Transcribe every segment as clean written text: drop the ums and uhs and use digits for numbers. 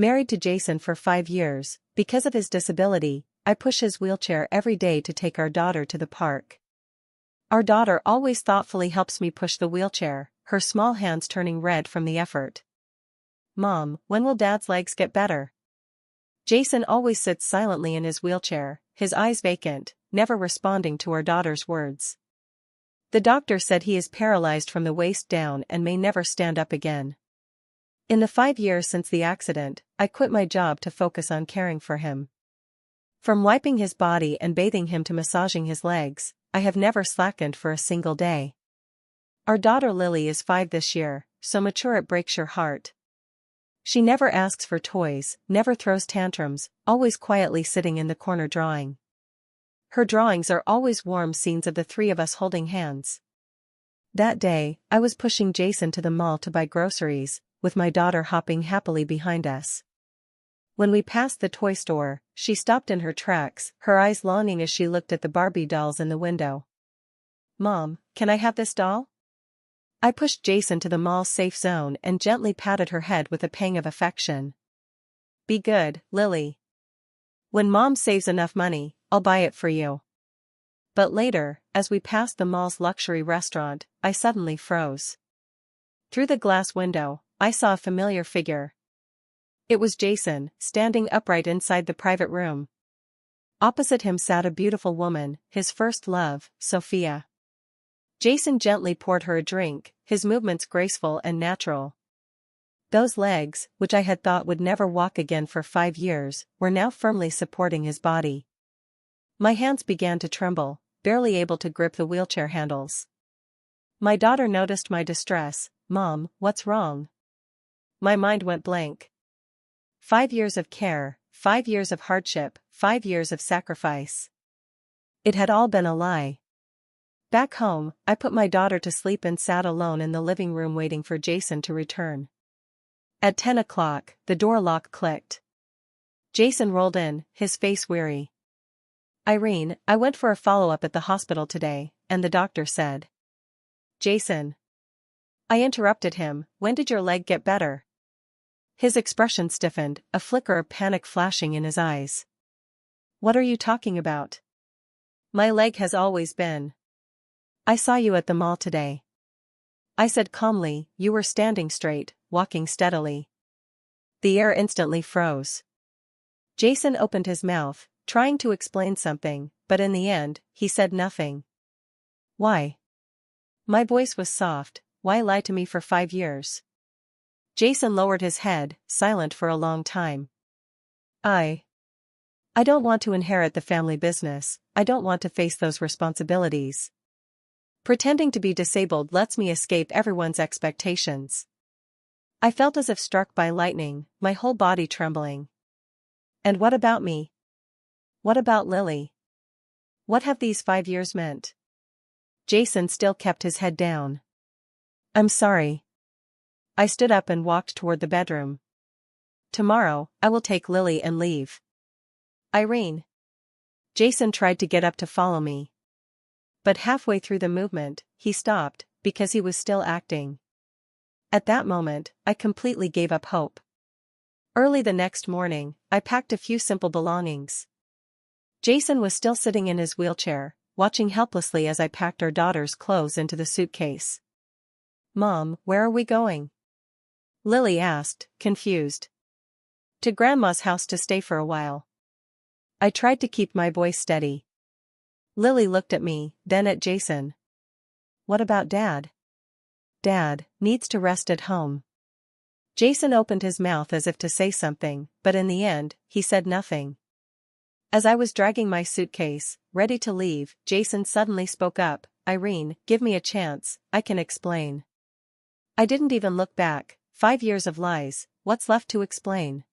Married to Jason for 5 years, because of his disability, I push his wheelchair every day to take our daughter to the park. Our daughter always thoughtfully helps me push the wheelchair, her small hands turning red from the effort. Mom, when will Dad's legs get better? Jason always sits silently in his wheelchair, his eyes vacant, never responding to our daughter's words. The doctor said he is paralyzed from the waist down and may never stand up again. In the 5 years since the accident, I quit my job to focus on caring for him. From wiping his body and bathing him to massaging his legs, I have never slackened for a single day. Our daughter Lily is 5 this year, so mature it breaks your heart. She never asks for toys, never throws tantrums, always quietly sitting in the corner drawing. Her drawings are always warm scenes of the 3 of us holding hands. That day, I was pushing Jason to the mall to buy groceries, with my daughter hopping happily behind us. When we passed the toy store, she stopped in her tracks, her eyes longing as she looked at the Barbie dolls in the window. Mom, can I have this doll? I pushed Jason to the mall's safe zone and gently patted her head with a pang of affection. Be good, Lily. When Mom saves enough money, I'll buy it for you. But later, as we passed the mall's luxury restaurant, I suddenly froze. Through the glass window, I saw a familiar figure. It was Jason, standing upright inside the private room. Opposite him sat a beautiful woman, his first love, Sophia. Jason gently poured her a drink, his movements graceful and natural. Those legs, which I had thought would never walk again for 5 years, were now firmly supporting his body. My hands began to tremble, barely able to grip the wheelchair handles. My daughter noticed my distress. Mom, what's wrong? My mind went blank. 5 years of care, 5 years of hardship, 5 years of sacrifice. It had all been a lie. Back home, I put my daughter to sleep and sat alone in the living room waiting for Jason to return. At 10 o'clock, the door lock clicked. Jason rolled in, his face weary. Irene, I went for a follow-up at the hospital today, and the doctor said. Jason. I interrupted him, when did your leg get better? His expression stiffened, a flicker of panic flashing in his eyes. What are you talking about? My leg has always been. I saw you at the mall today. I said calmly, you were standing straight, walking steadily. The air instantly froze. Jason opened his mouth, trying to explain something, but in the end, he said nothing. Why? My voice was soft. Why lie to me for 5 years? Jason lowered his head, silent for a long time. I don't want to inherit the family business, I don't want to face those responsibilities. Pretending to be disabled lets me escape everyone's expectations. I felt as if struck by lightning, my whole body trembling. And what about me? What about Lily? What have these 5 years meant? Jason still kept his head down. I'm sorry. I stood up and walked toward the bedroom. Tomorrow, I will take Lily and leave. Irene. Jason tried to get up to follow me. But halfway through the movement, he stopped, because he was still acting. At that moment, I completely gave up hope. Early the next morning, I packed a few simple belongings. Jason was still sitting in his wheelchair, watching helplessly as I packed our daughter's clothes into the suitcase. Mom, where are we going? Lily asked, confused. To Grandma's house to stay for a while. I tried to keep my voice steady. Lily looked at me, then at Jason. What about Dad? Dad needs to rest at home. Jason opened his mouth as if to say something, but in the end, he said nothing. As I was dragging my suitcase, ready to leave, Jason suddenly spoke up, Irene, give me a chance, I can explain. I didn't even look back, 5 years of lies, what's left to explain?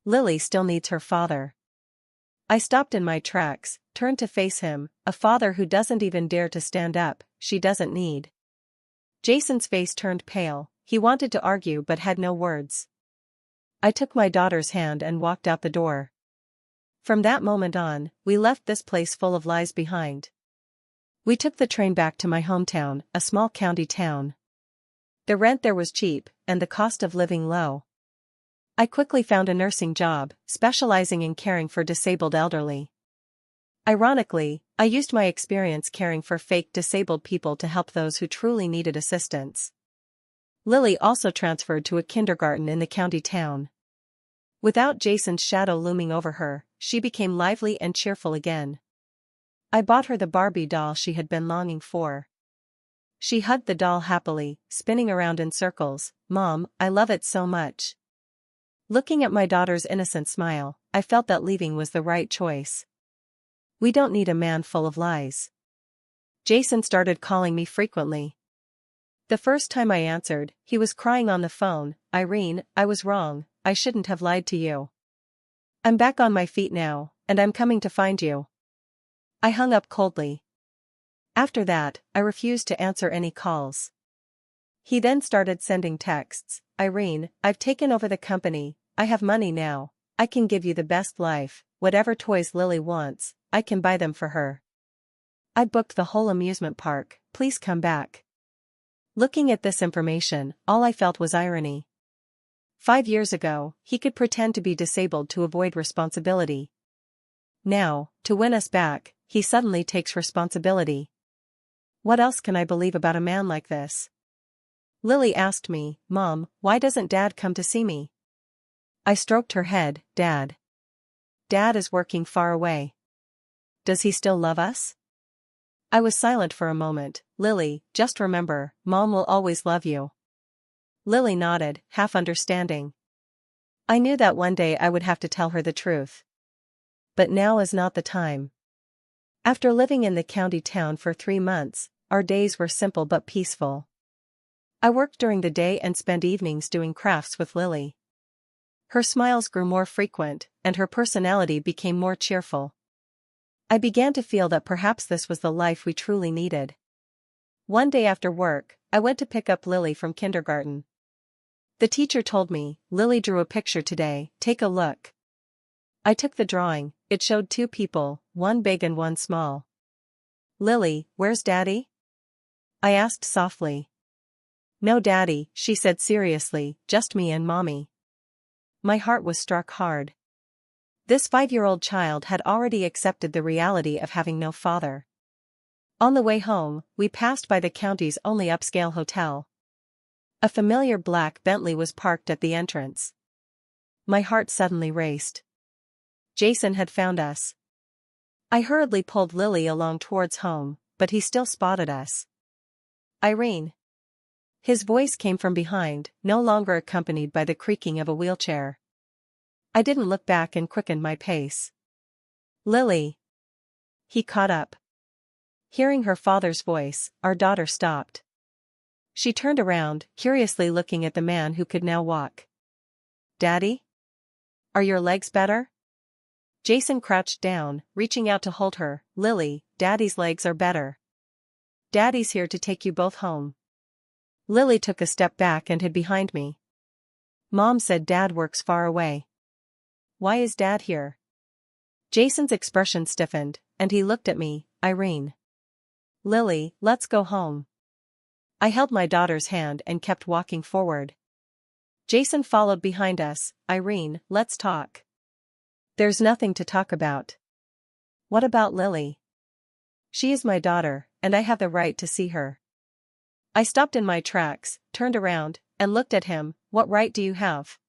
Lily still needs her father. I stopped in my tracks, turned to face him, a father who doesn't even dare to stand up, she doesn't need. Jason's face turned pale, he wanted to argue but had no words. I took my daughter's hand and walked out the door. From that moment on, we left this place full of lies behind. We took the train back to my hometown, a small county town. The rent there was cheap, and the cost of living low. I quickly found a nursing job, specializing in caring for disabled elderly. Ironically, I used my experience caring for fake disabled people to help those who truly needed assistance. Lily also transferred to a kindergarten in the county town. Without Jason's shadow looming over her, she became lively and cheerful again. I bought her the Barbie doll she had been longing for. She hugged the doll happily, spinning around in circles. "Mom, I love it so much." Looking at my daughter's innocent smile, I felt that leaving was the right choice. We don't need a man full of lies. Jason started calling me frequently. The first time I answered, he was crying on the phone. "Irene, I was wrong, I shouldn't have lied to you. I'm back on my feet now, and I'm coming to find you." I hung up coldly. After that, I refused to answer any calls. He then started sending texts. "Irene, I've taken over the company, I have money now, I can give you the best life, whatever toys Lily wants, I can buy them for her. I booked the whole amusement park, please come back." Looking at this information, all I felt was irony. 5 years ago, he could pretend to be disabled to avoid responsibility. Now, to win us back, he suddenly takes responsibility. What else can I believe about a man like this? Lily asked me, "Mom, why doesn't Dad come to see me?" I stroked her head. Dad is working far away. Does he still love us?" I was silent for a moment. "Lily, just remember, Mom will always love you." Lily nodded, half understanding. I knew that one day I would have to tell her the truth. But now is not the time. After living in the county town for 3 months, our days were simple but peaceful. I worked during the day and spent evenings doing crafts with Lily. Her smiles grew more frequent, and her personality became more cheerful. I began to feel that perhaps this was the life we truly needed. One day after work, I went to pick up Lily from kindergarten. The teacher told me, "Lily drew a picture today, take a look." I took the drawing. It showed 2 people, one big and one small. "Lily, where's Daddy?" I asked softly. "No Daddy," she said seriously, "just me and Mommy." My heart was struck hard. This 5-year-old child had already accepted the reality of having no father. On the way home, we passed by the county's only upscale hotel. A familiar black Bentley was parked at the entrance. My heart suddenly raced. Jason had found us. I hurriedly pulled Lily along towards home, but he still spotted us. "Irene." His voice came from behind, no longer accompanied by the creaking of a wheelchair. I didn't look back and quickened my pace. "Lily." He caught up. Hearing her father's voice, our daughter stopped. She turned around, curiously looking at the man who could now walk. "Daddy? Are your legs better?" Jason crouched down, reaching out to hold her. "Lily, Daddy's legs are better. Daddy's here to take you both home." Lily took a step back and hid behind me. "Mom said Dad works far away. Why is Dad here?" Jason's expression stiffened, and he looked at me. "Irene. Lily, let's go home." I held my daughter's hand and kept walking forward. Jason followed behind us. "Irene, let's talk." "There's nothing to talk about." "What about Lily?" "She is my daughter, and I have the right to see her." I stopped in my tracks, turned around, and looked at him. "What right do you have?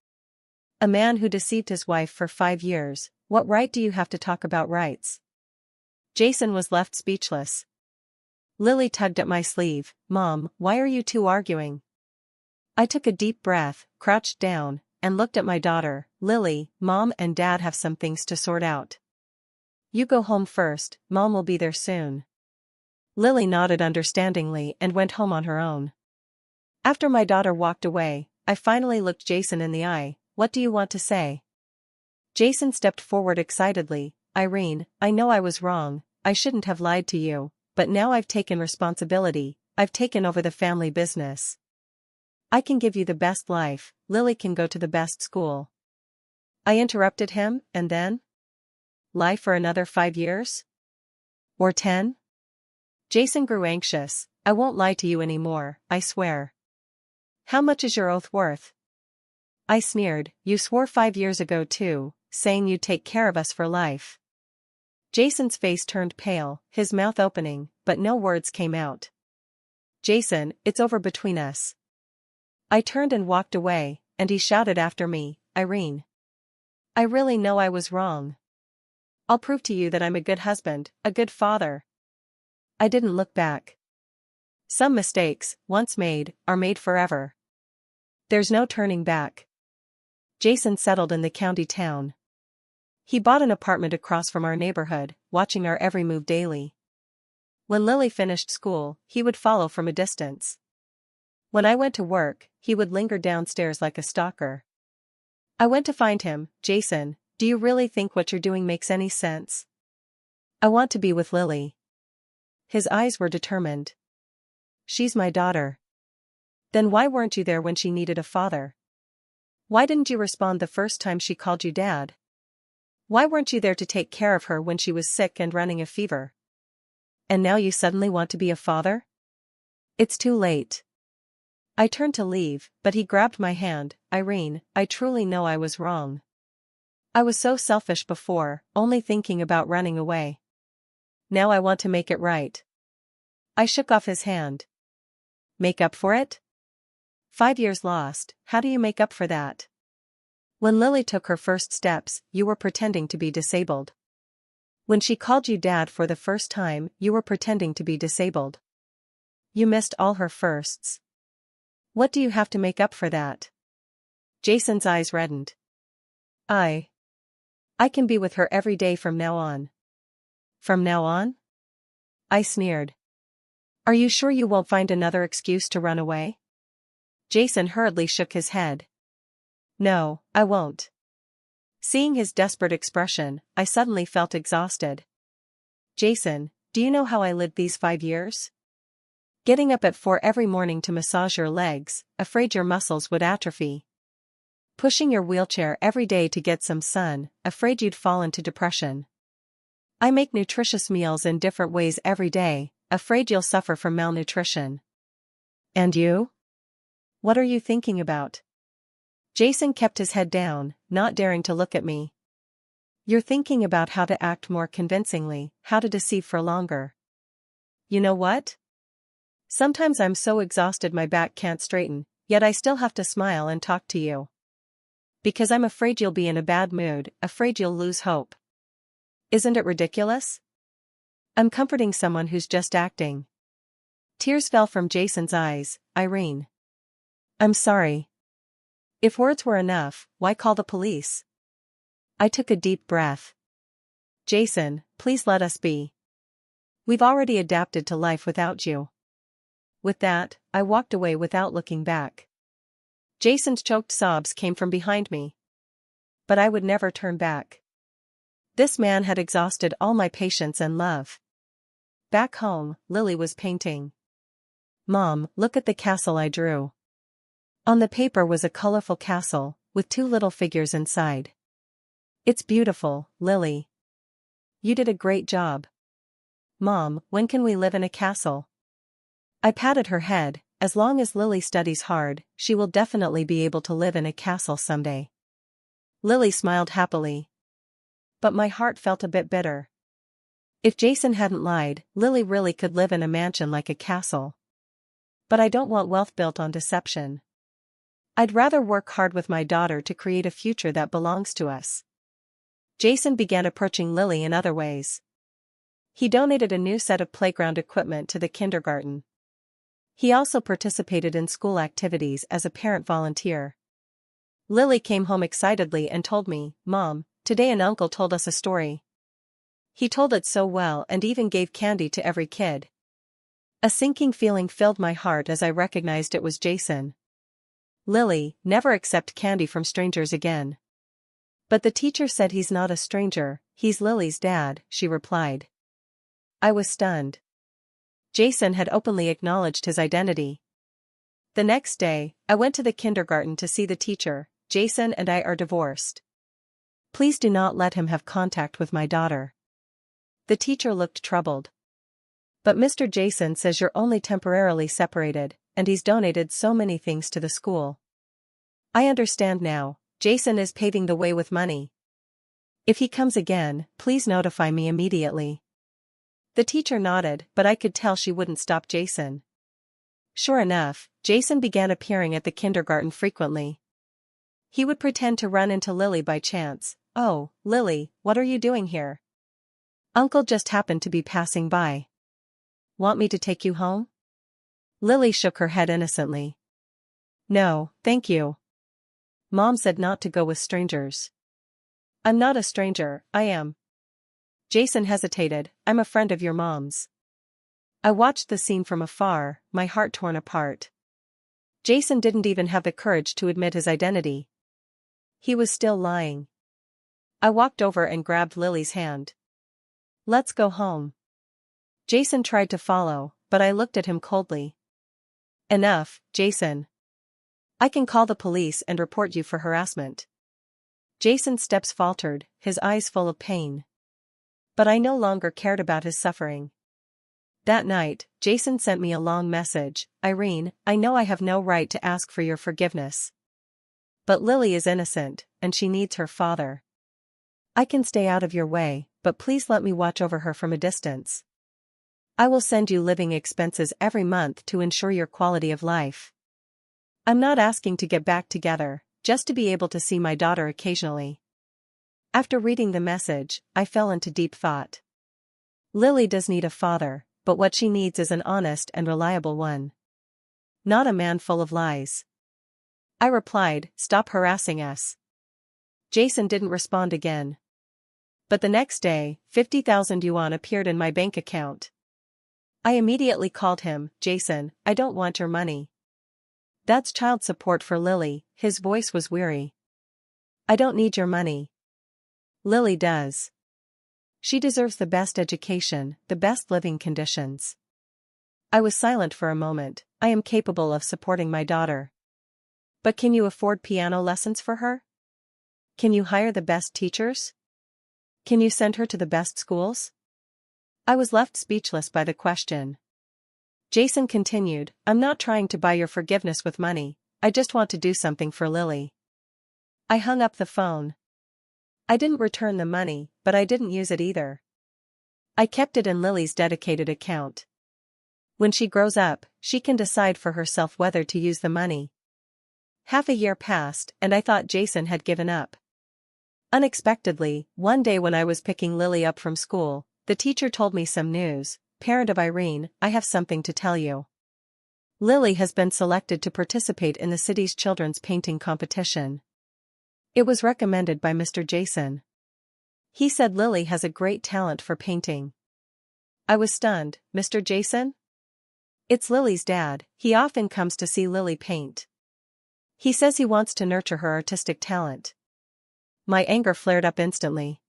A man who deceived his wife for 5 years, what right do you have to talk about rights?" Jason was left speechless. Lily tugged at my sleeve. "Mom, why are you two arguing?" I took a deep breath, crouched down, and looked at my daughter. "Lily, Mom and Dad have some things to sort out. You go home first, Mom will be there soon." Lily nodded understandingly and went home on her own. After my daughter walked away, I finally looked Jason in the eye. "What do you want to say?" Jason stepped forward excitedly. "Irene, I know I was wrong, I shouldn't have lied to you, but now I've taken responsibility, I've taken over the family business. I can give you the best life, Lily can go to the best school." I interrupted him, "And then? Lie for another 5 years? Or 10? Jason grew anxious. "I won't lie to you anymore, I swear." "How much is your oath worth?" I sneered. You swore 5 years ago too, saying you'd take care of us for life. Jason's face turned pale, his mouth opening, but no words came out. Jason, it's over between us. I turned and walked away, and he shouted after me, Irene. I really know I was wrong. I'll prove to you that I'm a good husband, a good father. I didn't look back. Some mistakes, once made, are made forever. There's no turning back. Jason settled in the county town. He bought an apartment across from our neighborhood, watching our every move daily. When Lily finished school, he would follow from a distance. When I went to work, he would linger downstairs like a stalker. I went to find him. Jason, do you really think what you're doing makes any sense? I want to be with Lily. His eyes were determined. She's my daughter. Then why weren't you there when she needed a father? Why didn't you respond the first time she called you dad? Why weren't you there to take care of her when she was sick and running a fever? And now you suddenly want to be a father? It's too late. I turned to leave, but he grabbed my hand. Irene, I truly know I was wrong. I was so selfish before, only thinking about running away. Now I want to make it right. I shook off his hand. Make up for it? 5 years lost, how do you make up for that? When Lily took her first steps, you were pretending to be disabled. When she called you dad for the first time, you were pretending to be disabled. You missed all her firsts. What do you have to make up for that? Jason's eyes reddened. I can be with her every day from now on. From now on? I sneered. Are you sure you won't find another excuse to run away? Jason hurriedly shook his head. No, I won't. Seeing his desperate expression, I suddenly felt exhausted. Jason, do you know how I lived these 5 years? Getting up at 4 every morning to massage your legs, afraid your muscles would atrophy. Pushing your wheelchair every day to get some sun, afraid you'd fall into depression. I make nutritious meals in different ways every day, afraid you'll suffer from malnutrition. And you? What are you thinking about? Jason kept his head down, not daring to look at me. You're thinking about how to act more convincingly, how to deceive for longer. You know what? Sometimes I'm so exhausted my back can't straighten, yet I still have to smile and talk to you. Because I'm afraid you'll be in a bad mood, afraid you'll lose hope. Isn't it ridiculous? I'm comforting someone who's just acting. Tears fell from Jason's eyes. Irene. I'm sorry. If words were enough, why call the police? I took a deep breath. Jason, please let us be. We've already adapted to life without you. With that, I walked away without looking back. Jason's choked sobs came from behind me. But I would never turn back. This man had exhausted all my patience and love. Back home, Lily was painting. Mom, look at the castle I drew. On the paper was a colorful castle, with 2 little figures inside. It's beautiful, Lily. You did a great job. Mom, when can we live in a castle? I patted her head. As long as Lily studies hard, she will definitely be able to live in a castle someday. Lily smiled happily. But my heart felt a bit bitter. If Jason hadn't lied, Lily really could live in a mansion like a castle. But I don't want wealth built on deception. I'd rather work hard with my daughter to create a future that belongs to us. Jason began approaching Lily in other ways. He donated a new set of playground equipment to the kindergarten. He also participated in school activities as a parent volunteer. Lily came home excitedly and told me, Mom, today an uncle told us a story. He told it so well and even gave candy to every kid. A sinking feeling filled my heart as I recognized it was Jason. Lily, never accept candy from strangers again. But the teacher said he's not a stranger, he's Lily's dad, she replied. I was stunned. Jason had openly acknowledged his identity. The next day, I went to the kindergarten to see the teacher. Jason and I are divorced. Please do not let him have contact with my daughter. The teacher looked troubled. But Mr. Jason says you're only temporarily separated, and he's donated so many things to the school. I understand now, Jason is paving the way with money. If he comes again, please notify me immediately. The teacher nodded, but I could tell she wouldn't stop Jason. Sure enough, Jason began appearing at the kindergarten frequently. He would pretend to run into Lily by chance. "Oh, Lily, what are you doing here? Uncle just happened to be passing by. Want me to take you home?" Lily shook her head innocently. "No, thank you. Mom said not to go with strangers." "I'm not a stranger, I am." Jason hesitated. "I'm a friend of your mom's." I watched the scene from afar, my heart torn apart. Jason didn't even have the courage to admit his identity. He was still lying. I walked over and grabbed Lily's hand. "Let's go home." Jason tried to follow, but I looked at him coldly. "Enough, Jason. I can call the police and report you for harassment." Jason's steps faltered, his eyes full of pain. But I no longer cared about his suffering. That night, Jason sent me a long message. "Irene, I know I have no right to ask for your forgiveness. But Lily is innocent, and she needs her father. I can stay out of your way, but please let me watch over her from a distance. I will send you living expenses every month to ensure your quality of life. I'm not asking to get back together, just to be able to see my daughter occasionally." After reading the message, I fell into deep thought. Lily does need a father, but what she needs is an honest and reliable one. Not a man full of lies. I replied, "Stop harassing us." Jason didn't respond again. But the next day, 50,000 yuan appeared in my bank account. I immediately called him. "Jason, I don't want your money. That's child support for Lily." His voice was weary. "I don't need your money. Lily does. She deserves the best education, the best living conditions." I was silent for a moment. "I am capable of supporting my daughter. But can you afford piano lessons for her? Can you hire the best teachers? Can you send her to the best schools?" I was left speechless by the question. Jason continued, "I'm not trying to buy your forgiveness with money, I just want to do something for Lily." I hung up the phone. I didn't return the money, but I didn't use it either. I kept it in Lily's dedicated account. When she grows up, she can decide for herself whether to use the money. Half a year passed, and I thought Jason had given up. Unexpectedly, one day when I was picking Lily up from school, the teacher told me some news. "Parent of Irene, I have something to tell you. Lily has been selected to participate in the city's children's painting competition. It was recommended by Mr. Jason. He said Lily has a great talent for painting." I was stunned. "Mr. Jason?" "It's Lily's dad. He often comes to see Lily paint. He says he wants to nurture her artistic talent." My anger flared up instantly.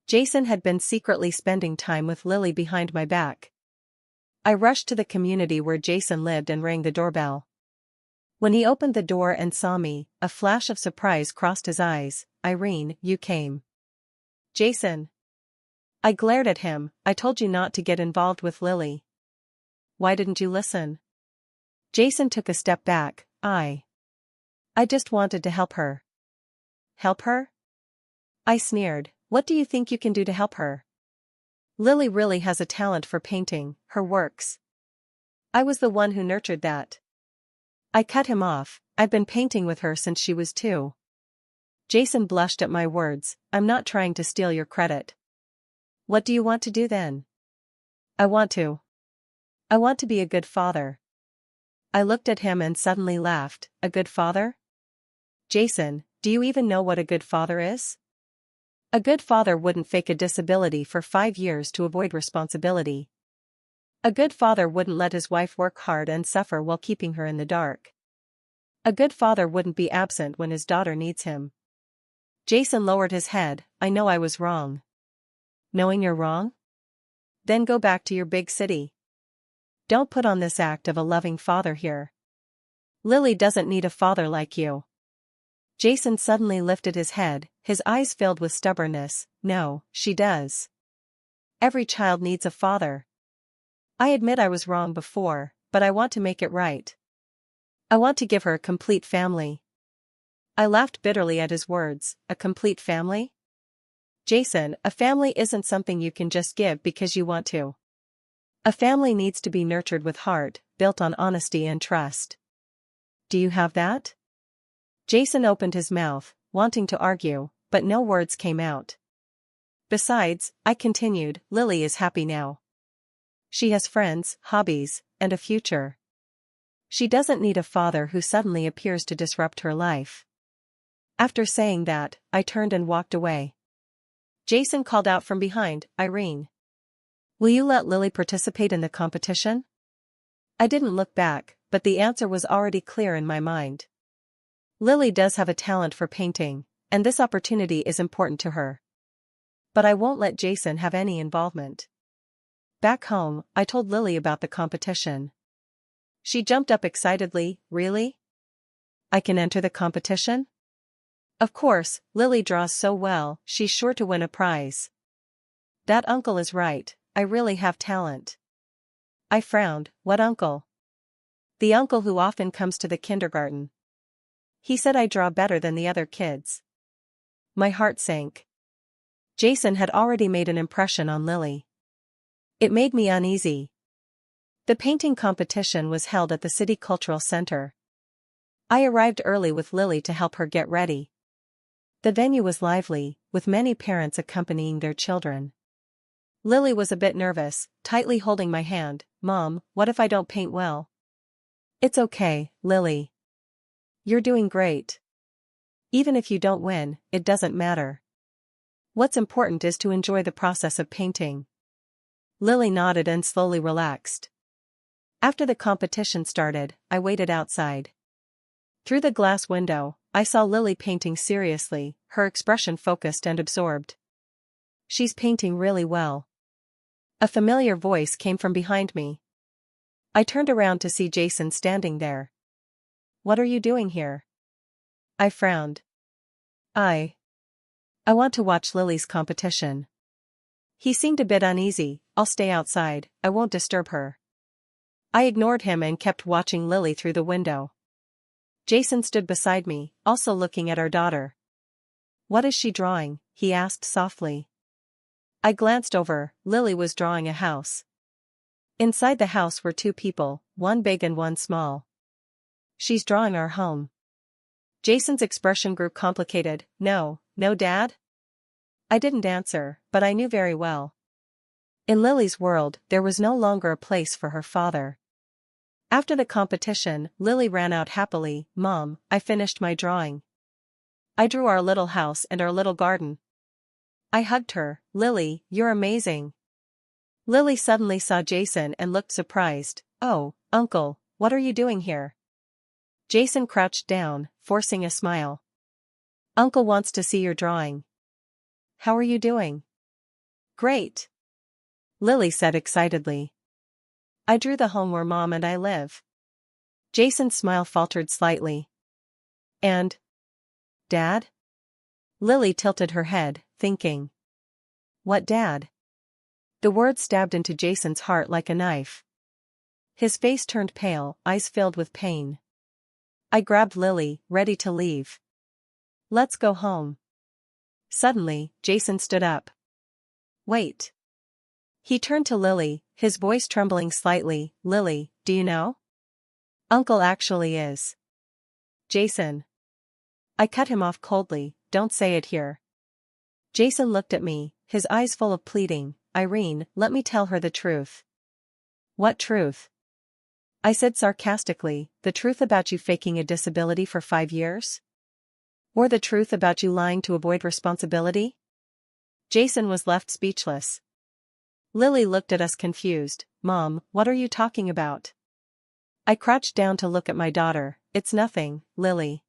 Jason had been secretly spending time with Lily behind my back. I rushed to the community where Jason lived and rang the doorbell. When he opened the door and saw me, a flash of surprise crossed his eyes. "Irene, you came." "Jason." I glared at him. "I told you not to get involved with Lily. Why didn't you listen?" Jason took a step back. I just wanted to help her." "Help her?" I sneered. "What do you think you can do to help her? Lily really has a talent for painting, her works. I was the one who nurtured that." I cut him off. "I've been painting with her since she was 2. Jason blushed at my words. "I'm not trying to steal your credit." "What do you want to do then?" I want to be a good father." I looked at him and suddenly laughed. "A good father? Jason, do you even know what a good father is? A good father wouldn't fake a disability for 5 years to avoid responsibility. A good father wouldn't let his wife work hard and suffer while keeping her in the dark. A good father wouldn't be absent when his daughter needs him." Jason lowered his head. "I know I was wrong." "Knowing you're wrong? Then go back to your big city. Don't put on this act of a loving father here. Lily doesn't need a father like you." Jason suddenly lifted his head, his eyes filled with stubbornness. "No, she does. Every child needs a father. I admit I was wrong before, but I want to make it right. I want to give her a complete family. I laughed bitterly at his words. A complete family? Jason, a family isn't something you can just give because you want to. A family needs to be nurtured with heart, built on honesty and trust. Do you have that? Jason opened his mouth, wanting to argue, but no words came out. Besides, I continued, Lily is happy now. She has friends, hobbies, and a future. She doesn't need a father who suddenly appears to disrupt her life. After saying that, I turned and walked away. Jason called out from behind, Irene. Will you let Lily participate in the competition? I didn't look back, but the answer was already clear in my mind. Lily does have a talent for painting, and this opportunity is important to her. But I won't let Jason have any involvement. Back home, I told Lily about the competition. She jumped up excitedly, really? I can enter the competition? Of course, Lily draws so well, she's sure to win a prize. That uncle is right, I really have talent. I frowned, what uncle? The uncle who often comes to the kindergarten. He said I draw better than the other kids. My heart sank. Jason had already made an impression on Lily. It made me uneasy. The painting competition was held at the City Cultural Center. I arrived early with Lily to help her get ready. The venue was lively, with many parents accompanying their children. Lily was a bit nervous, tightly holding my hand. Mom, what if I don't paint well? It's okay, Lily. You're doing great. Even if you don't win, it doesn't matter. What's important is to enjoy the process of painting. Lily nodded and slowly relaxed. After the competition started, I waited outside. Through the glass window, I saw Lily painting seriously, her expression focused and absorbed. She's painting really well. A familiar voice came from behind me. I turned around to see Jason standing there. What are you doing here? I frowned. I want to watch Lily's competition. He seemed a bit uneasy. I'll stay outside, I won't disturb her. I ignored him and kept watching Lily through the window. Jason stood beside me, also looking at our daughter. What is she drawing? He asked softly. I glanced over. Lily was drawing a house. Inside the house were two people, one big and one small. She's drawing our home. Jason's expression grew complicated. No, Dad? I didn't answer, but I knew very well. In Lily's world, there was no longer a place for her father. After the competition, Lily ran out happily. Mom, I finished my drawing. I drew our little house and our little garden. I hugged her. Lily, you're amazing. Lily suddenly saw Jason and looked surprised. Oh, Uncle, what are you doing here? Jason crouched down, forcing a smile. Uncle wants to see your drawing. How are you doing? Great. Lily said excitedly. I drew the home where Mom and I live. Jason's smile faltered slightly. And? Dad? Lily tilted her head, thinking. What dad? The word stabbed into Jason's heart like a knife. His face turned pale, eyes filled with pain. I grabbed Lily, ready to leave. Let's go home. Suddenly, Jason stood up. Wait. He turned to Lily, his voice trembling slightly. Lily, do you know? Uncle actually is. Jason. I cut him off coldly. Don't say it here. Jason looked at me, his eyes full of pleading. Irene, let me tell her the truth. What truth? I said sarcastically, the truth about you faking a disability for 5 years? Or the truth about you lying to avoid responsibility? Jason was left speechless. Lily looked at us confused. Mom, what are you talking about? I crouched down to look at my daughter. It's nothing, Lily.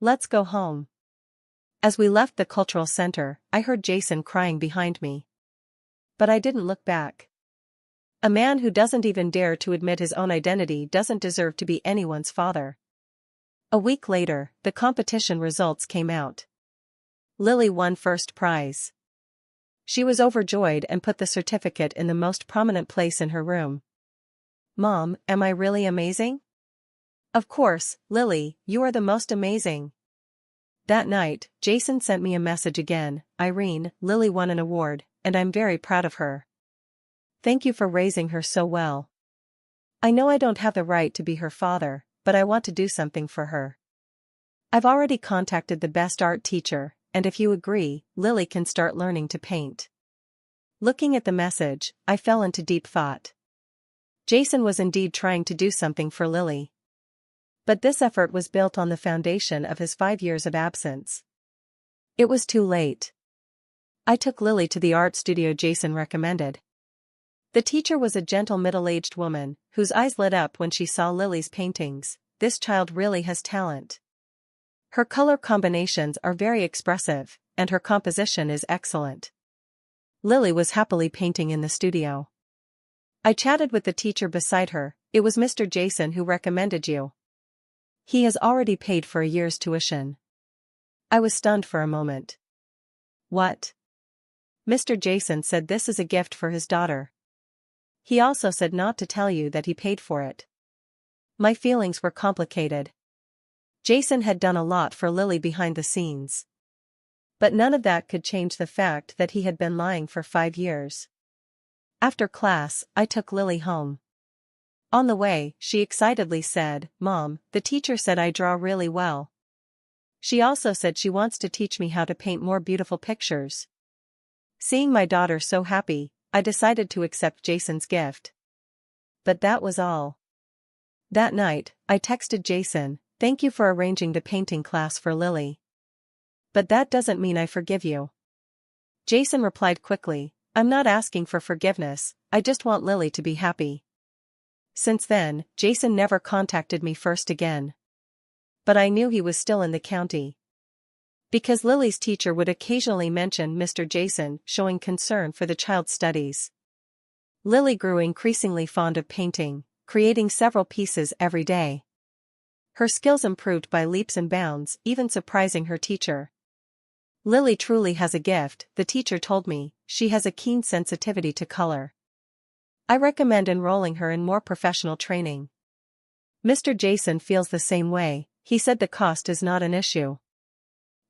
Let's go home. As we left the cultural center, I heard Jason crying behind me. But I didn't look back. A man who doesn't even dare to admit his own identity doesn't deserve to be anyone's father. A week later, the competition results came out. Lily won first prize. She was overjoyed and put the certificate in the most prominent place in her room. Mom, am I really amazing? Of course, Lily, you are the most amazing. That night, Jason sent me a message again. Irene, Lily won an award, and I'm very proud of her. Thank you for raising her so well. I know I don't have the right to be her father, but I want to do something for her. I've already contacted the best art teacher, and if you agree, Lily can start learning to paint. Looking at the message, I fell into deep thought. Jason was indeed trying to do something for Lily. But this effort was built on the foundation of his 5 years of absence. It was too late. I took Lily to the art studio Jason recommended. The teacher was a gentle middle-aged woman, whose eyes lit up when she saw Lily's paintings. This child really has talent. Her color combinations are very expressive, and her composition is excellent. Lily was happily painting in the studio. I chatted with the teacher beside her. It was Mr. Jason who recommended you. He has already paid for a year's tuition. I was stunned for a moment. What? Mr. Jason said this is a gift for his daughter. He also said not to tell you that he paid for it. My feelings were complicated. Jason had done a lot for Lily behind the scenes. But none of that could change the fact that he had been lying for 5 years. After class, I took Lily home. On the way, she excitedly said, "Mom, the teacher said I draw really well. She also said she wants to teach me how to paint more beautiful pictures." Seeing my daughter so happy, I decided to accept Jason's gift. But that was all. That night, I texted Jason, "Thank you for arranging the painting class for Lily. But that doesn't mean I forgive you." Jason replied quickly, "I'm not asking for forgiveness, I just want Lily to be happy." Since then, Jason never contacted me first again. But I knew he was still in the county. Because Lily's teacher would occasionally mention Mr. Jason showing concern for the child's studies. Lily grew increasingly fond of painting, creating several pieces every day. Her skills improved by leaps and bounds, even surprising her teacher. Lily truly has a gift, the teacher told me. She has a keen sensitivity to color. I recommend enrolling her in more professional training. Mr. Jason feels the same way. He said the cost is not an issue.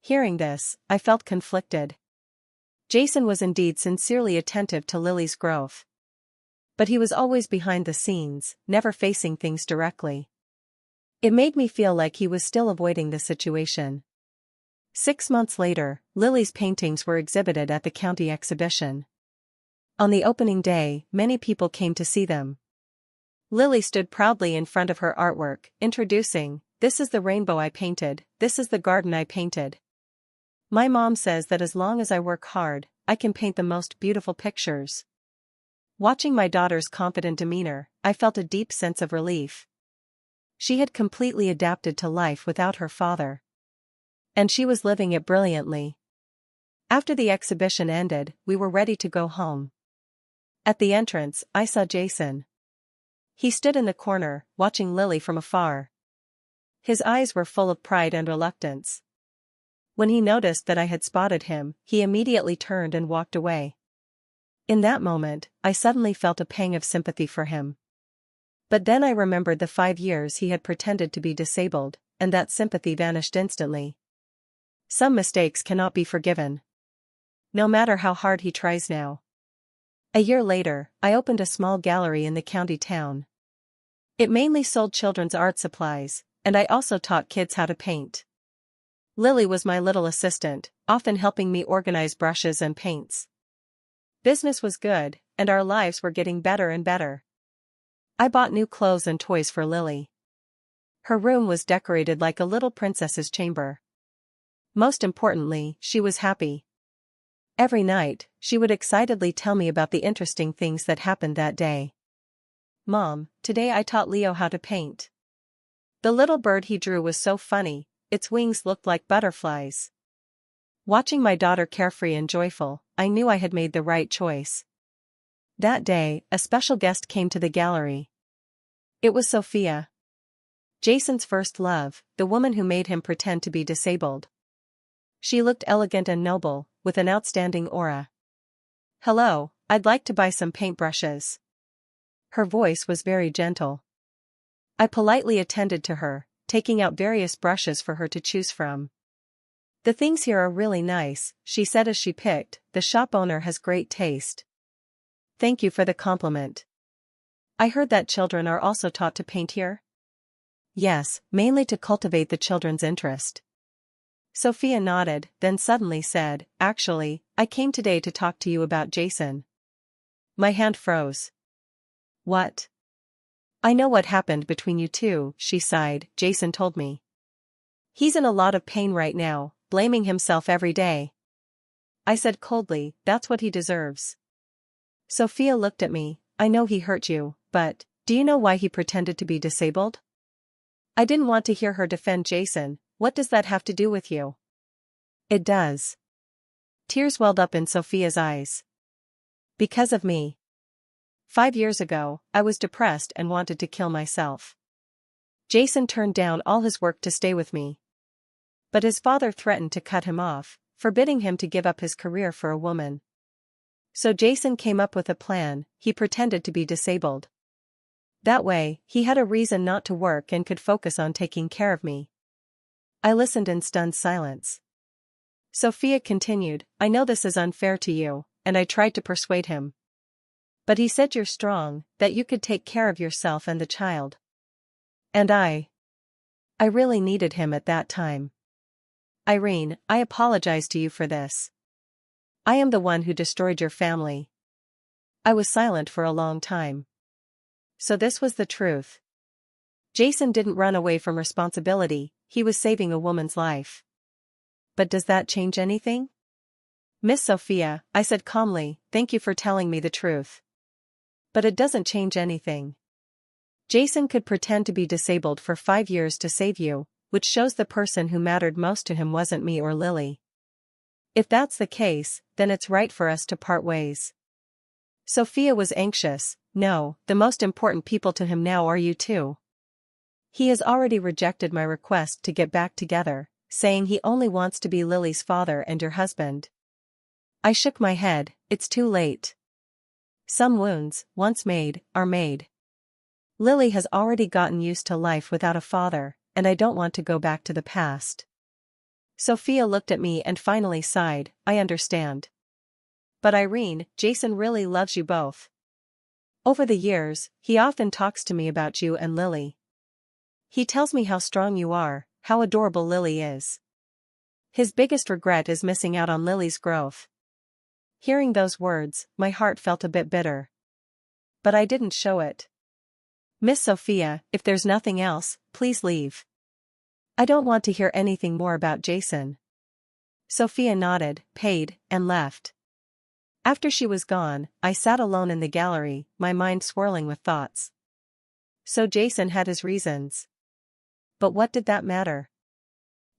Hearing this, I felt conflicted. Jason was indeed sincerely attentive to Lily's growth. But he was always behind the scenes, never facing things directly. It made me feel like he was still avoiding the situation. 6 months later, Lily's paintings were exhibited at the county exhibition. On the opening day, many people came to see them. Lily stood proudly in front of her artwork, introducing, "This is the rainbow I painted, this is the garden I painted. My mom says that as long as I work hard, I can paint the most beautiful pictures." Watching my daughter's confident demeanor, I felt a deep sense of relief. She had completely adapted to life without her father. And she was living it brilliantly. After the exhibition ended, we were ready to go home. At the entrance, I saw Jason. He stood in the corner, watching Lily from afar. His eyes were full of pride and reluctance. When he noticed that I had spotted him, he immediately turned and walked away. In that moment, I suddenly felt a pang of sympathy for him. But then I remembered the 5 years he had pretended to be disabled, and that sympathy vanished instantly. Some mistakes cannot be forgiven. No matter how hard he tries now. A year later, I opened a small gallery in the county town. It mainly sold children's art supplies, and I also taught kids how to paint. Lily was my little assistant, often helping me organize brushes and paints. Business was good, and our lives were getting better and better. I bought new clothes and toys for Lily. Her room was decorated like a little princess's chamber. Most importantly, she was happy. Every night, she would excitedly tell me about the interesting things that happened that day. "Mom, today I taught Leo how to paint. The little bird he drew was so funny, its wings looked like butterflies." Watching my daughter carefree and joyful, I knew I had made the right choice. That day, a special guest came to the gallery. It was Sophia. Jason's first love, the woman who made him pretend to be disabled. She looked elegant and noble, with an outstanding aura. "Hello, I'd like to buy some paintbrushes." Her voice was very gentle. I politely attended to her, taking out various brushes for her to choose from. The things here are really nice, she said as she picked. The shop owner has great taste. Thank you for the compliment. I heard that children are also taught to paint here? Yes, mainly to cultivate the children's interest. Sophia nodded, then suddenly said, actually, I came today to talk to you about Jason. My hand froze. What? I know what happened between you two, she sighed. Jason told me. He's in a lot of pain right now, blaming himself every day. I said coldly, that's what he deserves. Sophia looked at me. I know he hurt you, but, do you know why he pretended to be disabled? I didn't want to hear her defend Jason. What does that have to do with you? It does. Tears welled up in Sophia's eyes. Because of me. 5 years ago, I was depressed and wanted to kill myself. Jason turned down all his work to stay with me. But his father threatened to cut him off, forbidding him to give up his career for a woman. So Jason came up with a plan. He pretended to be disabled. That way, he had a reason not to work and could focus on taking care of me. I listened in stunned silence. Sophia continued, I know this is unfair to you, and I tried to persuade him. But he said you're strong, that you could take care of yourself and the child. And I really needed him at that time. Irene, I apologize to you for this. I am the one who destroyed your family. I was silent for a long time. So this was the truth. Jason didn't run away from responsibility, he was saving a woman's life. But does that change anything? Miss Sophia, I said calmly, thank you for telling me the truth. But it doesn't change anything. Jason could pretend to be disabled for 5 years to save you, which shows the person who mattered most to him wasn't me or Lily. If that's the case, then it's right for us to part ways. Sophia was anxious. No, the most important people to him now are you two. He has already rejected my request to get back together, saying he only wants to be Lily's father and your husband. I shook my head, it's too late. Some wounds, once made, are made. Lily has already gotten used to life without a father, and I don't want to go back to the past. Sophia looked at me and finally sighed, I understand. But Irene, Jason really loves you both. Over the years, he often talks to me about you and Lily. He tells me how strong you are, how adorable Lily is. His biggest regret is missing out on Lily's growth. Hearing those words, my heart felt a bit bitter. But I didn't show it. Miss Sophia, if there's nothing else, please leave. I don't want to hear anything more about Jason. Sophia nodded, paid, and left. After she was gone, I sat alone in the gallery, my mind swirling with thoughts. So Jason had his reasons. But what did that matter?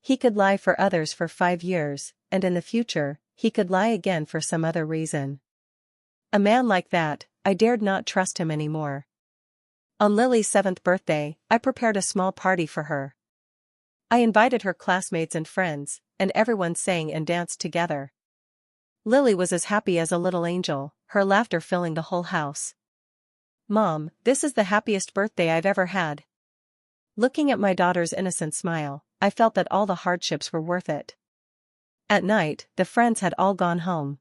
He could lie for others for 5 years, and in the future, he could lie again for some other reason. A man like that, I dared not trust him anymore. On Lily's 7th birthday, I prepared a small party for her. I invited her classmates and friends, and everyone sang and danced together. Lily was as happy as a little angel, her laughter filling the whole house. Mom, this is the happiest birthday I've ever had. Looking at my daughter's innocent smile, I felt that all the hardships were worth it. At night, the friends had all gone home.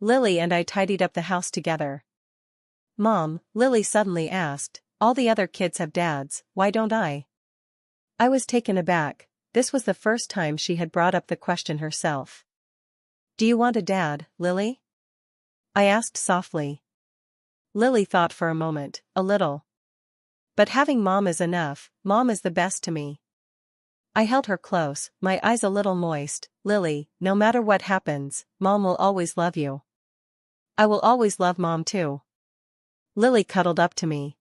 Lily and I tidied up the house together. Mom, Lily suddenly asked, all the other kids have dads, why don't I? I was taken aback. This was the first time she had brought up the question herself. Do you want a dad, Lily? I asked softly. Lily thought for a moment, a little. But having mom is enough, mom is the best to me. I held her close, my eyes a little moist. Lily, no matter what happens, mom will always love you. I will always love mom too. Lily cuddled up to me.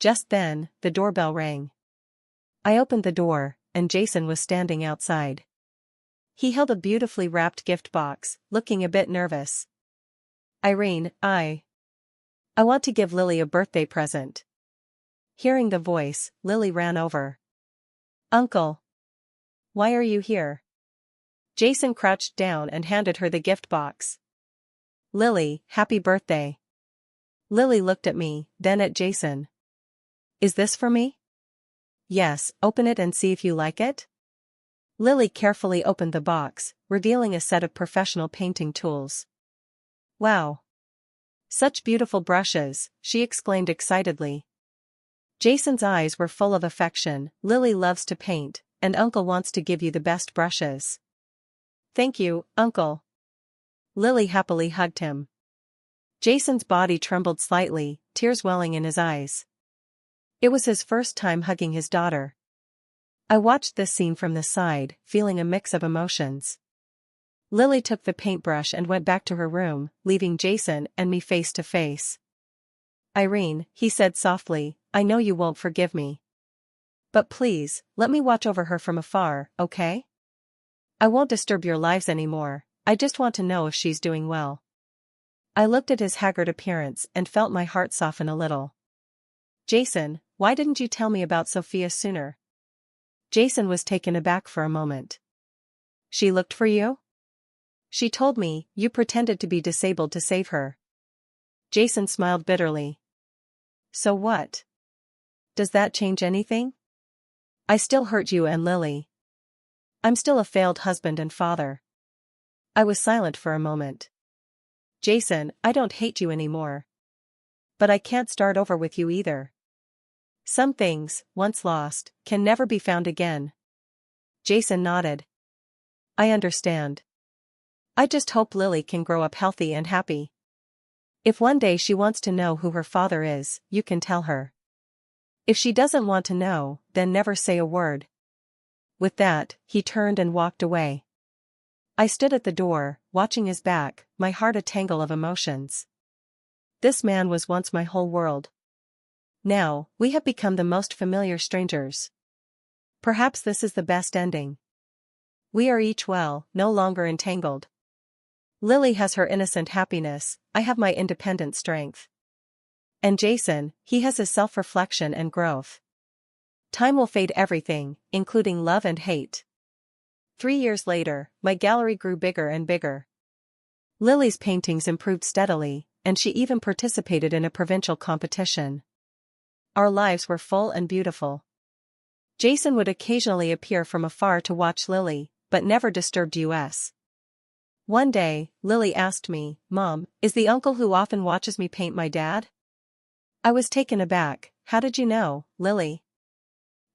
Just then, the doorbell rang. I opened the door, and Jason was standing outside. He held a beautifully wrapped gift box, looking a bit nervous. Irene, I want to give Lily a birthday present. Hearing the voice, Lily ran over. Uncle. Why are you here? Jason crouched down and handed her the gift box. Lily, happy birthday. Lily looked at me, then at Jason. Is this for me? Yes, open it and see if you like it. Lily carefully opened the box, revealing a set of professional painting tools. Wow! Such beautiful brushes, she exclaimed excitedly. Jason's eyes were full of affection. Lily loves to paint, and Uncle wants to give you the best brushes. Thank you, Uncle. Lily happily hugged him. Jason's body trembled slightly, tears welling in his eyes. It was his first time hugging his daughter. I watched this scene from the side, feeling a mix of emotions. Lily took the paintbrush and went back to her room, leaving Jason and me face to face. Irene, he said softly, I know you won't forgive me. But please, let me watch over her from afar, okay? I won't disturb your lives anymore, I just want to know if she's doing well. I looked at his haggard appearance and felt my heart soften a little. Jason, why didn't you tell me about Sophia sooner? Jason was taken aback for a moment. She looked for you? She told me, you pretended to be disabled to save her. Jason smiled bitterly. So what? Does that change anything? I still hurt you and Lily. I'm still a failed husband and father. I was silent for a moment. Jason, I don't hate you anymore. But I can't start over with you either. Some things, once lost, can never be found again. Jason nodded. I understand. I just hope Lily can grow up healthy and happy. If one day she wants to know who her father is, you can tell her. If she doesn't want to know, then never say a word. With that, he turned and walked away. I stood at the door, watching his back, my heart a tangle of emotions. This man was once my whole world. Now, we have become the most familiar strangers. Perhaps this is the best ending. We are each well, no longer entangled. Lily has her innocent happiness, I have my independent strength. And Jason, he has his self-reflection and growth. Time will fade everything, including love and hate. 3 years later, my gallery grew bigger and bigger. Lily's paintings improved steadily, and she even participated in a provincial competition. Our lives were full and beautiful. Jason would occasionally appear from afar to watch Lily, but never disturbed us. One day, Lily asked me, Mom, is the uncle who often watches me paint my dad? I was taken aback. How did you know, Lily?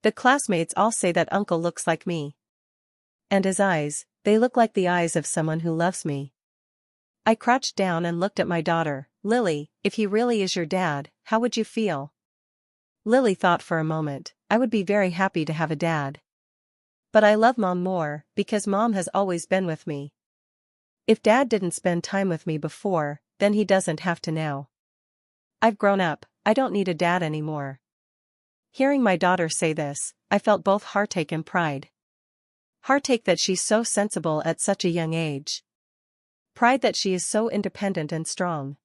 The classmates all say that uncle looks like me. And his eyes, they look like the eyes of someone who loves me. I crouched down and looked at my daughter. Lily, if he really is your dad, how would you feel? Lily thought for a moment. I would be very happy to have a dad. But I love Mom more, because Mom has always been with me. If Dad didn't spend time with me before, then he doesn't have to now. I've grown up, I don't need a dad anymore. Hearing my daughter say this, I felt both heartache and pride. Heartache that she's so sensible at such a young age. Pride that she is so independent and strong.